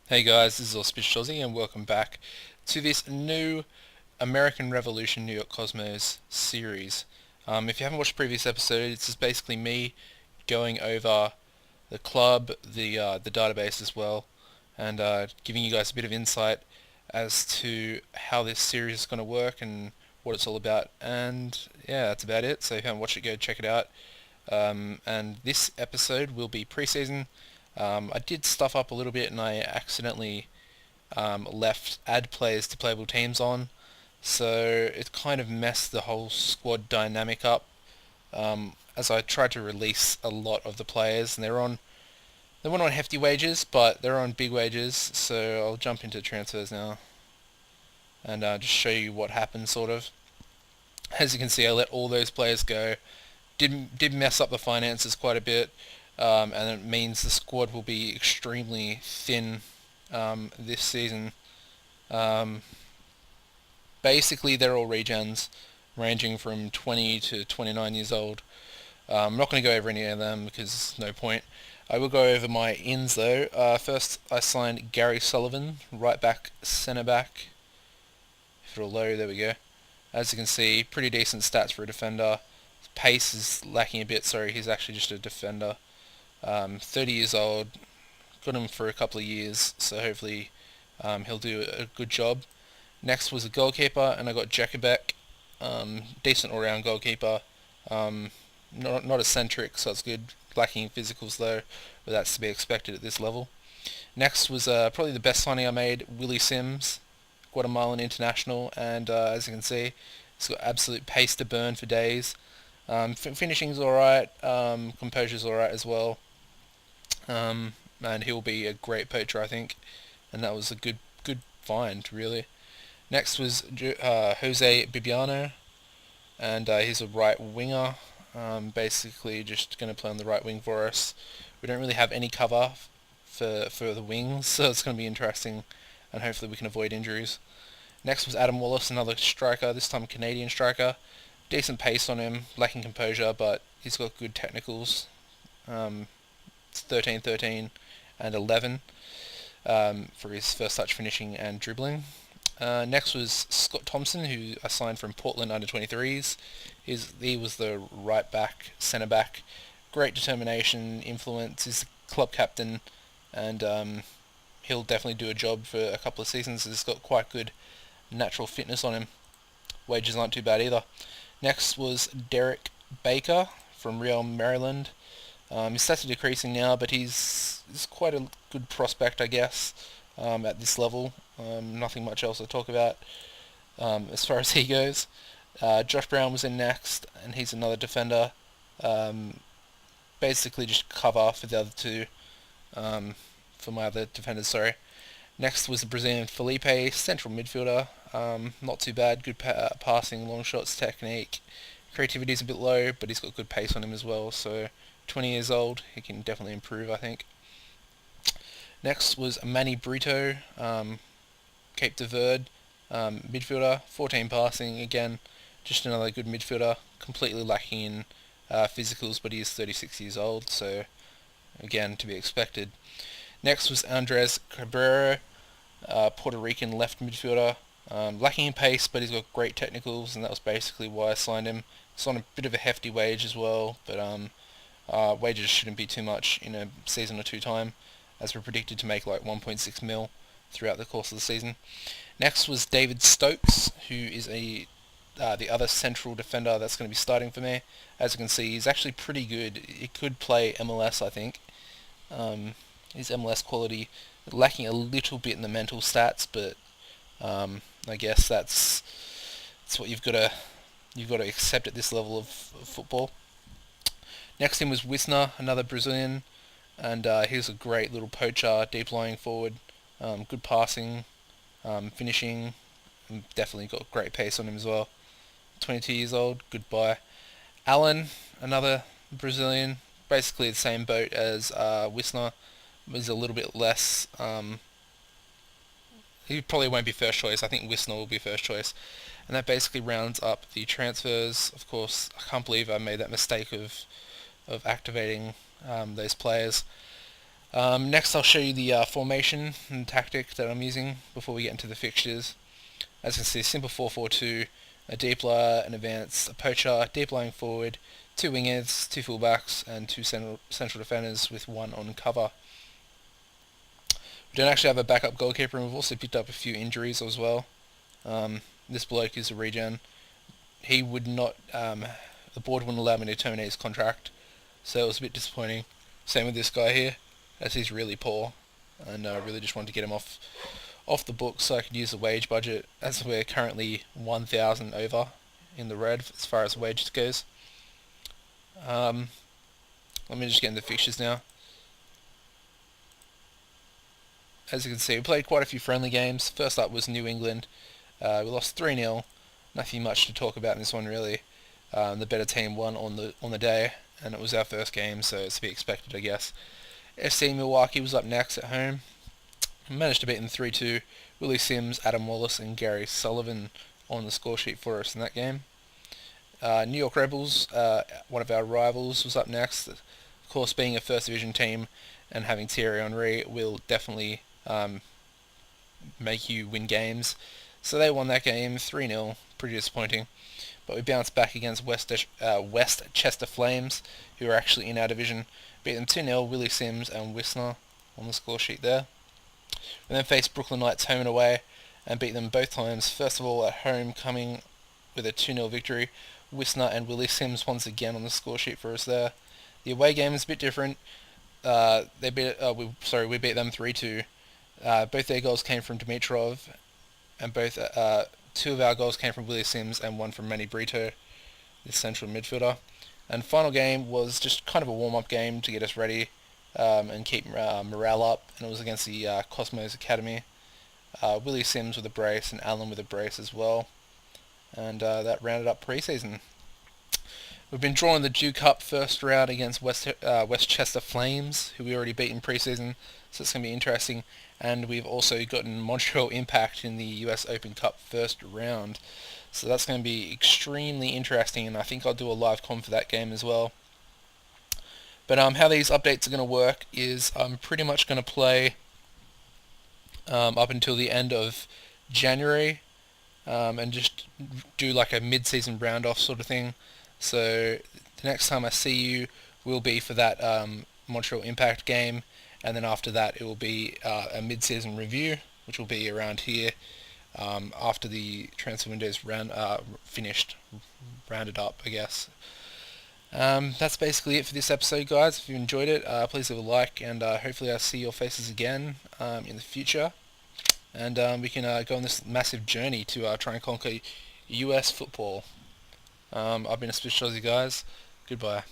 Hey guys, this is AuspiciousAussie and welcome back to this new American Revolution New York Cosmos series. If you haven't watched the previous episode, it's just basically me going over the club, the database as well, and giving you guys a bit of insight as to how this series is going to work and what it's all about. And yeah, that's about it. So if you haven't watched it, go check it out. And this episode will be pre-season. I did stuff up a little bit and I accidentally left add players to playable teams on, so it kind of messed the whole squad dynamic up. As I tried to release a lot of the players, and they weren't on hefty wages, but they're on big wages. So I'll jump into transfers now and just show you what happened, sort of. As you can see, I let all those players go. Did mess up the finances quite a bit, and it means the squad will be extremely thin this season. Um, Basically, they're all regens, ranging from 20 to 29 years old. I'm not going to go over any of them because no point. I will go over my ins though. First, I signed Gary Sullivan, right back, centre back. If it'll load, there we go. As you can see, pretty decent stats for a defender. Pace is lacking a bit. Sorry, he's actually just a defender. 30 years old. Got him for a couple of years, so hopefully he'll do a good job. Next was a goalkeeper, and I got Jacobek, decent all-round goalkeeper. Um, not eccentric, so it's good. Lacking in physicals though, but that's to be expected at this level. Next was probably the best signing I made, Willie Sims, Guatemalan international, and as you can see, he's got absolute pace to burn for days. Finishing's alright, composure's alright as well, and he'll be a great poacher, I think. And that was a good find, really. Next was Jose Bibiano, and he's a right winger. Basically, just going to play on the right wing for us. We don't really have any cover for the wings, so it's going to be interesting, and hopefully we can avoid injuries. Next was Adam Wallace, another striker, this time Canadian striker. Decent pace on him, lacking composure, but he's got good technicals. It's 13, 13, and 11 for his first touch finishing and dribbling. Next was Scott Thompson, who I signed from Portland under 23s. He was the right back, centre back. Great determination, influence. He's the club captain, and he'll definitely do a job for a couple of seasons. He's got quite good natural fitness on him. Wages aren't too bad either. Next was Derek Baker from Real Maryland. His stats are decreasing now, but he's quite a good prospect, I guess, at this level. Nothing much else to talk about as far as he goes. Josh Brown was in next, and he's another defender. Um, Basically just cover for the other two, for my other defenders, sorry. Next was the Brazilian Felipe, central midfielder. Not too bad, good passing, long shots, technique. Creativity's a bit low, but he's got good pace on him as well, so 20 years old, he can definitely improve, I think. Next was Manny Brito, Cape de Verde, midfielder, 14 passing, again, just another good midfielder, completely lacking in physicals, but he is 36 years old, so again, to be expected. Next was Andres Cabrera, Puerto Rican left midfielder, lacking in pace, but he's got great technicals, and that was basically why I signed him. He's on a bit of a hefty wage as well, but wages shouldn't be too much in a season or two time, as we're predicted to make like 1.6 mil throughout the course of the season. Next was David Stokes, who is the other central defender that's going to be starting for me. As you can see, he's actually pretty good. He could play MLS, I think. His MLS quality lacking a little bit in the mental stats, but I guess that's what you've got to accept at this level of football. Next in was Wisner, another Brazilian, and he's a great little poacher, deep lying forward, good passing, finishing, and definitely got great pace on him as well. 22 years old, good buy. Allen, another Brazilian, basically the same boat as Wisner, is a little bit less. He probably won't be first choice. I think Wisner will be first choice. And that basically rounds up the transfers. Of course, I can't believe I made that mistake of activating those players. Next I'll show you the formation and tactic that I'm using before we get into the fixtures. As you can see, simple 4-4-2, a deep lier, an advance, a poacher, deep lying forward, two wingers, two fullbacks, and two central defenders with one on cover. We don't actually have a backup goalkeeper, and we've also picked up a few injuries as well. This bloke is a regen. He would not, the board wouldn't allow me to terminate his contract, so it was a bit disappointing. Same with this guy here, as he's really poor, and I really just wanted to get him off the books so I could use the wage budget, as we're currently 1,000 over in the red as far as wages goes. Let me just get into the fixtures now. As you can see, we played quite a few friendly games. First up was New England. We lost 3-0. Nothing much to talk about in this one really. The better team won on the day, and it was our first game, so it's to be expected, I guess. FC Milwaukee was up next at home. We managed to beat them 3-2. Willie Sims, Adam Wallace, and Gary Sullivan on the score sheet for us in that game. New York Rebels, one of our rivals, was up next. Of course, being a first division team and having Thierry Henry will definitely make you win games. So they won that game 3-0, pretty disappointing. But we bounced back against West Chester Flames, who are actually in our division. Beat them 2-0, Willie Sims and Wisner on the score sheet there. We then faced Brooklyn Knights home and away and beat them both times. First of all at home, coming with a 2-0 victory. Wisner and Willie Sims once again on the score sheet for us there. The away game is a bit different. We beat them 3-2. Both their goals came from Dimitrov, and two of our goals came from Willie Sims and one from Manny Brito, the central midfielder. And final game was just kind of a warm-up game to get us ready and keep morale up, and it was against the Cosmos Academy. Willie Sims with a brace and Alan with a brace as well, and that rounded up pre-season. We've been drawing the Dew Cup first round against West Chester Flames, who we already beat in pre-season, so it's going to be interesting. And we've also gotten Montreal Impact in the US Open Cup first round, so that's going to be extremely interesting, and I think I'll do a live com for that game as well. But how these updates are going to work is I'm pretty much going to play up until the end of January, and just do like a mid-season round-off sort of thing. So the next time I see you will be for that Montreal Impact game, and then after that it will be a mid-season review, which will be around here after the transfer windows finished, rounded up, I guess. That's basically it for this episode, guys. If you enjoyed it, please leave a like, and hopefully I'll see your faces again in the future. And we can go on this massive journey to try and conquer US football. I've been Auspicious Aussie, guys. Goodbye.